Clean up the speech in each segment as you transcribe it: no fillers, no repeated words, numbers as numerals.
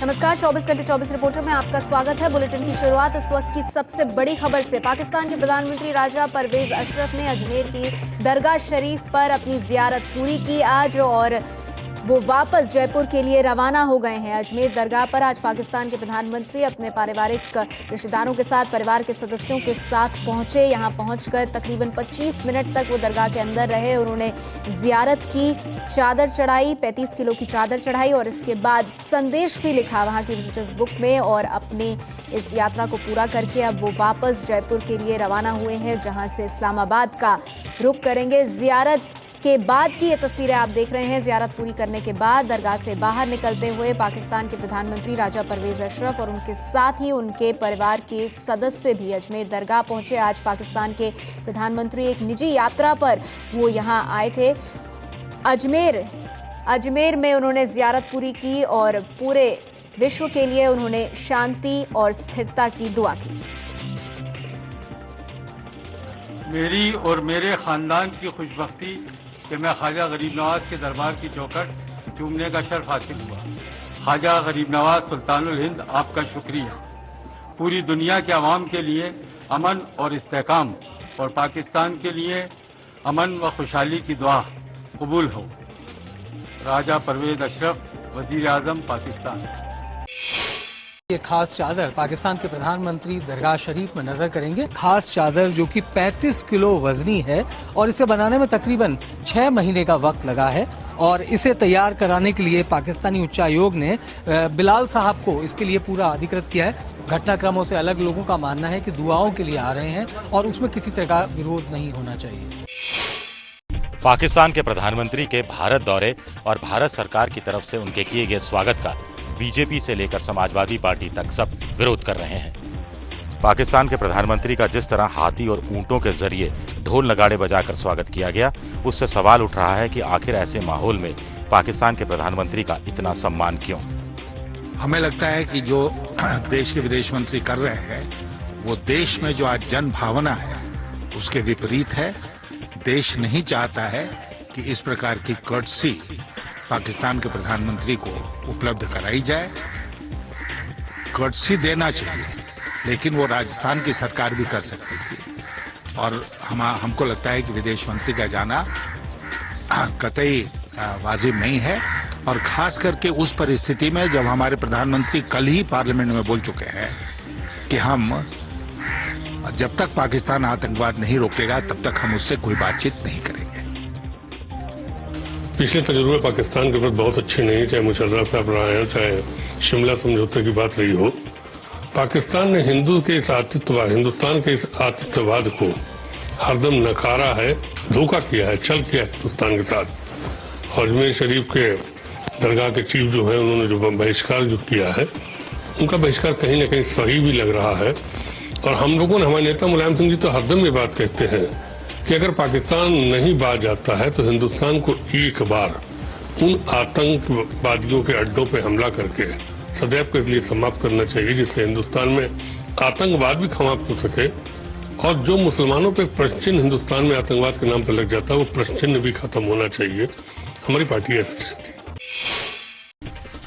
नमस्कार, 24 घंटे 24 रिपोर्टर में आपका स्वागत है। बुलेटिन की शुरुआत इस वक्त की सबसे बड़ी खबर से। पाकिस्तान के प्रधानमंत्री राजा परवेज अशरफ ने अजमेर की दरगाह शरीफ पर अपनी जियारत पूरी की आज और वो वापस जयपुर के लिए रवाना हो गए हैं। अजमेर दरगाह पर आज पाकिस्तान के प्रधानमंत्री अपने पारिवारिक रिश्तेदारों के साथ, परिवार के सदस्यों के साथ पहुंचे। यहां पहुंचकर तकरीबन 25 मिनट तक वो दरगाह के अंदर रहे। उन्होंने जियारत की, चादर चढ़ाई, 35 किलो की चादर चढ़ाई और इसके बाद संदेश भी लिखा वहां की विजिटर्स बुक में। और अपनी इस यात्रा को पूरा करके अब वो वापस जयपुर के लिए रवाना हुए हैं, जहां से इस्लामाबाद का रुख करेंगे। जियारत के बाद की ये तस्वीरें आप देख रहे हैं। जियारत पूरी करने के बाद दरगाह से बाहर निकलते हुए पाकिस्तान के प्रधानमंत्री राजा परवेज अशरफ और उनके साथ ही उनके परिवार के सदस्य भी अजमेर दरगाह पहुंचे। आज पाकिस्तान के प्रधानमंत्री एक निजी यात्रा पर वो यहां आए थे। अजमेर में उन्होंने जियारत पूरी की और पूरे विश्व के लिए उन्होंने शांति और स्थिरता की दुआ की। मेरी और मेरे खानदान की खुशबख्ती कि मैं ख्वाजा गरीब नवाज के दरबार की चौखट चूमने का शर्फ हासिल हुआ। ख्वाजा गरीब नवाज सुल्तानुल हिंद, आपका शुक्रिया। पूरी दुनिया के अवाम के लिए अमन और इस्तेहकाम और पाकिस्तान के लिए अमन व खुशहाली की दुआ कबूल हो। राजा परवेज अशरफ, वजीर आजम, पाकिस्तान। ये खास चादर पाकिस्तान के प्रधानमंत्री दरगाह शरीफ में नजर करेंगे। खास चादर जो कि 35 किलो वजनी है और इसे बनाने में तकरीबन 6 महीने का वक्त लगा है। और इसे तैयार कराने के लिए पाकिस्तानी उच्चायोग ने बिलाल साहब को इसके लिए पूरा अधिकृत किया है। घटनाक्रमों से अलग लोगों का मानना है कि दुआओं के लिए आ रहे हैं और उसमें किसी तरह का विरोध नहीं होना चाहिए। पाकिस्तान के प्रधानमंत्री के भारत दौरे और भारत सरकार की तरफ से उनके किए गए स्वागत का बीजेपी से लेकर समाजवादी पार्टी तक सब विरोध कर रहे हैं। पाकिस्तान के प्रधानमंत्री का जिस तरह हाथी और ऊंटों के जरिए ढोल नगाड़े बजाकर स्वागत किया गया, उससे सवाल उठ रहा है कि आखिर ऐसे माहौल में पाकिस्तान के प्रधानमंत्री का इतना सम्मान क्यों? हमें लगता है कि जो देश के विदेश मंत्री कर रहे हैं वो देश में जो आज जन भावना है उसके विपरीत है। देश नहीं चाहता है कि इस प्रकार की कर्टसी पाकिस्तान के प्रधानमंत्री को उपलब्ध कराई जाए। कर्टसी देना चाहिए, लेकिन वो राजस्थान की सरकार भी कर सकती थी। और हमको लगता है कि विदेश मंत्री का जाना कतई वाजिब नहीं है। और खास करके उस परिस्थिति में जब हमारे प्रधानमंत्री कल ही पार्लियामेंट में बोल चुके हैं कि हम जब तक पाकिस्तान आतंकवाद नहीं रोकेगा तब तक हम उससे कोई बातचीत नहीं करेंगे। पिछले तजुर्बे पाकिस्तान के ऊपर बहुत अच्छे नहीं, चाहे मुशर्रफ साहब रहे हो, चाहे शिमला समझौते की बात रही हो। पाकिस्तान ने हिंदुस्तान के इस आतिथ्यवाद को हरदम नकारा है, धोखा किया है, छल किया है हिंदुस्तान के साथ। और अजमेर शरीफ के दरगाह के चीफ जो है, उन्होंने जो बहिष्कार जो किया है, उनका बहिष्कार कहीं न कहीं सही भी लग रहा है। और हम लोगों ने, हमारे नेता मुलायम सिंह जी तो हरदम ये बात कहते हैं कि अगर पाकिस्तान नहीं बाज जाता है तो हिंदुस्तान को एक बार उन आतंकवादियों के अड्डों पे हमला करके सदैव के लिए समाप्त करना चाहिए, जिससे हिंदुस्तान में आतंकवाद भी समाप्त हो सके। और जो मुसलमानों पे प्रश्नचिन्ह हिंदुस्तान में आतंकवाद के नाम पर लग जाता है, वो प्रश्नचिन्ह भी खत्म होना चाहिए। हमारी पार्टी ऐसा चाहती है।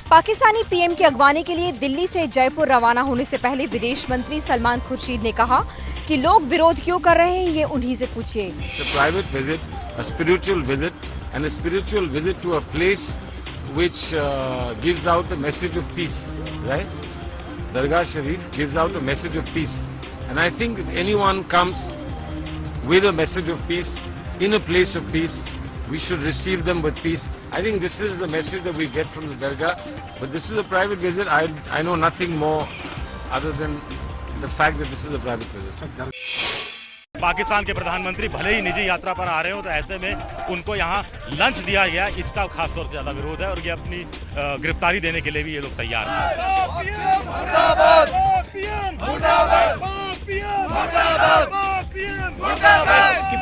पाकिस्तानी पीएम की अगवानी के लिए दिल्ली से जयपुर रवाना होने से पहले विदेश मंत्री सलमान खुर्शीद ने कहा कि लोग विरोध क्यों कर रहे हैं, ये उन्हीं से पूछिए। Private visit, a spiritual visit, and a spiritual visit to a place which gives out a message of peace, right? Dargah Sharif gives out a message of peace, and I think if anyone comes with a message of peace in a place of peace, we should receive them with peace. I think this is the message that we get from the Dargah, but this is a private visit. I know nothing more other than the fact that this is a private visit. Pakistan के प्रधानमंत्री भले ही निजी यात्रा पर आ रहे हो, तो ऐसे में उनको यहाँ लंच दिया गया, इसका खासतौर से ज्यादा विरोध है और ये अपनी गिरफ्तारी देने के लिए भी ये लोग तैयार हैं।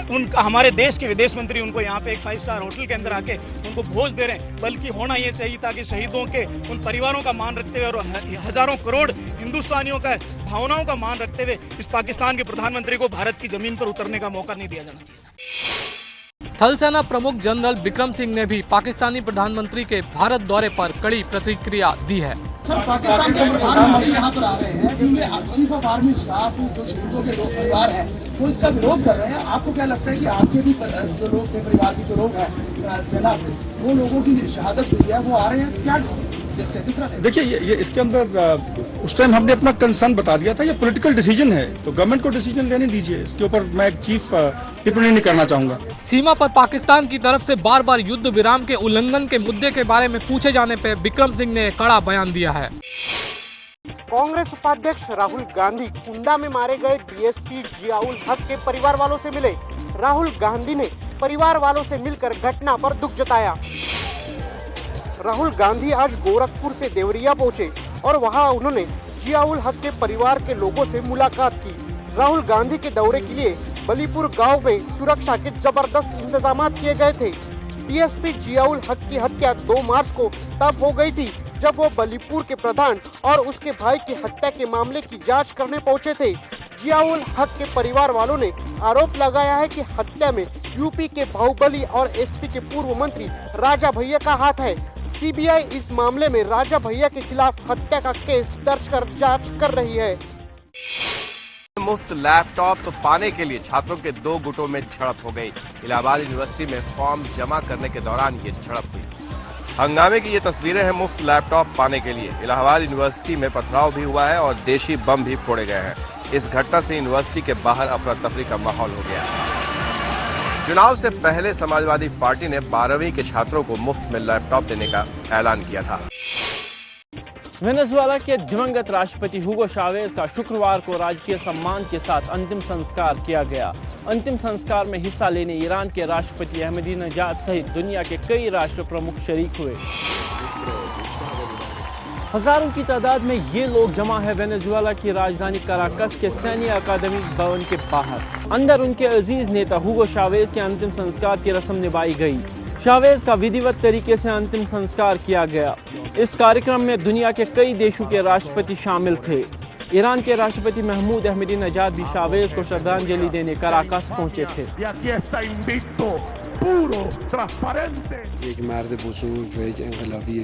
उनका, हमारे देश के विदेश मंत्री उनको यहाँ पे एक 5 स्टार होटल के अंदर आके उनको भोज दे रहे हैं, बल्कि होना ये चाहिए ताकि शहीदों के उन परिवारों का मान रखते हुए और हजारों करोड़ हिंदुस्तानियों का भावनाओं का मान रखते हुए इस पाकिस्तान के प्रधानमंत्री को भारत की जमीन पर उतरने का मौका नहीं दिया जाना चाहिए। थल सेना प्रमुख जनरल बिक्रम सिंह ने भी पाकिस्तानी प्रधानमंत्री के भारत दौरे पर कड़ी प्रतिक्रिया दी है। सर, पाकिस्तान के प्रधानमंत्री यहाँ पर आ रहे हैं, इनमें चीफ ऑफ आर्मी स्टाफ जो शहीदों के लोग परिवार हैं वो इसका विरोध कर रहे हैं। आपको क्या लगता है कि आपके भी जो लोग थे, परिवार के जो लोग हैं सेना के, वो लोगों की शहादत हुई है, वो आ रहे हैं, क्या देखते हैं, किस तरह? देखिए, ये इसके अंदर उस टाइम हमने अपना कंसर्न बता दिया था। ये पॉलिटिकल डिसीजन है, तो गवर्नमेंट को डिसीजन लेने दीजिए। इसके ऊपर मैं एक चीफ टिप्पणी नहीं करना चाहूंगा। सीमा पर पाकिस्तान की तरफ से बार बार युद्ध विराम के उल्लंघन के मुद्दे के बारे में पूछे जाने पर बिक्रम सिंह ने कड़ा बयान दिया है। कांग्रेस उपाध्यक्ष राहुल गांधी कुंडा में मारे गए डीएसपी जियाउल हक के परिवार वालों से मिले। राहुल गांधी ने परिवार वालों से मिलकर घटना पर दुख जताया। राहुल गांधी आज गोरखपुर से देवरिया पहुंचे और वहां उन्होंने जियाउल हक के परिवार के लोगों से मुलाकात की। राहुल गांधी के दौरे के लिए बलीपुर गांव में सुरक्षा के जबरदस्त इंतजाम किए गए थे। डीएसपी जियाउल हक की हत्या 2 मार्च को तब हो गई थी जब वो बलीपुर के प्रधान और उसके भाई की हत्या के मामले की जांच करने पहुंचे थे। जियाउल हक के परिवार वालों ने आरोप लगाया है कि हत्या में यूपी के बाहुबली और एसपी के पूर्व मंत्री राजा भैया का हाथ है। सीबीआई इस मामले में राजा भैया के खिलाफ हत्या का केस दर्ज कर जांच कर रही है। मुफ्त लैपटॉप पाने के लिए छात्रों के 2 गुटों में झड़प हो गई। इलाहाबाद यूनिवर्सिटी में फॉर्म जमा करने के दौरान ये झड़प हुई। हंगामे की ये तस्वीरें हैं मुफ्त लैपटॉप पाने के लिए। इलाहाबाद यूनिवर्सिटी में पथराव भी हुआ है और देशी बम भी फोड़े गए हैं। इस घटना से यूनिवर्सिटी के बाहर अफरा तफरी का माहौल हो गया। चुनाव से पहले समाजवादी पार्टी ने 12वीं के छात्रों को मुफ्त में लैपटॉप देने का ऐलान किया था। वेनेजुएला के दिवंगत राष्ट्रपति हुगो चावेज का शुक्रवार को राजकीय सम्मान के साथ अंतिम संस्कार किया गया। अंतिम संस्कार में हिस्सा लेने ईरान के राष्ट्रपति अहमदीनेजाद सहित दुनिया के कई राष्ट्र प्रमुख शरीक हुए। हजारों की तादाद में ये लोग जमा है वेनेजुएला की राजधानी कराकस के सैन्य अकादमी भवन के बाहर। अंदर उनके अजीज नेता हुगो चावेज के अंतिम संस्कार की रस्म निभाई गई। चावेज का विधिवत तरीके से अंतिम संस्कार किया गया। इस कार्यक्रम में दुनिया के कई देशों के राष्ट्रपति शामिल थे। ईरान के राष्ट्रपति महमूद अहमदीनेजाद भी चावेज को श्रद्धांजलि देने कराकस पहुंचे थे। एक मर्द बुजुर्ग व एक इंकलाबी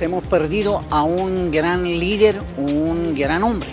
Hemos perdido a un gran líder, un gran hombre.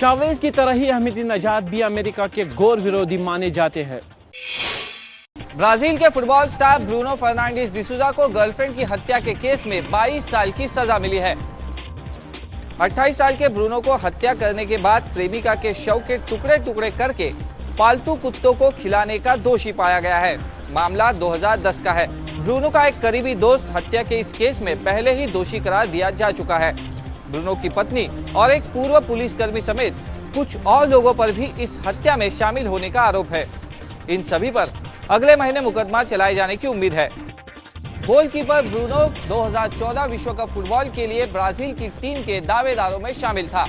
Chavez की तरह ही अहमदीनेजाद भी अमेरिका के घोर विरोधी माने जाते हैं। ब्राजील के football star Bruno Fernandes D'Souza को गर्लफ्रेंड की हत्या के केस में 22 साल की सजा मिली है। 28 साल के ब्रूनो को हत्या करने के बाद प्रेमिका के शव के टुकड़े टुकड़े करके पालतू कुत्तों को खिलाने का दोषी पाया गया है। मामला 2010 का है। ब्रूनो का एक करीबी दोस्त हत्या के इस केस में पहले ही दोषी करार दिया जा चुका है। ब्रूनो की पत्नी और एक पूर्व पुलिसकर्मी समेत कुछ और लोगों पर भी इस हत्या में शामिल होने का आरोप है। इन सभी पर अगले महीने मुकदमा चलाए जाने की उम्मीद है। गोलकीपर ब्रूनो 2014 विश्व कप फुटबॉल के लिए ब्राजील की टीम के दावेदारों में शामिल था।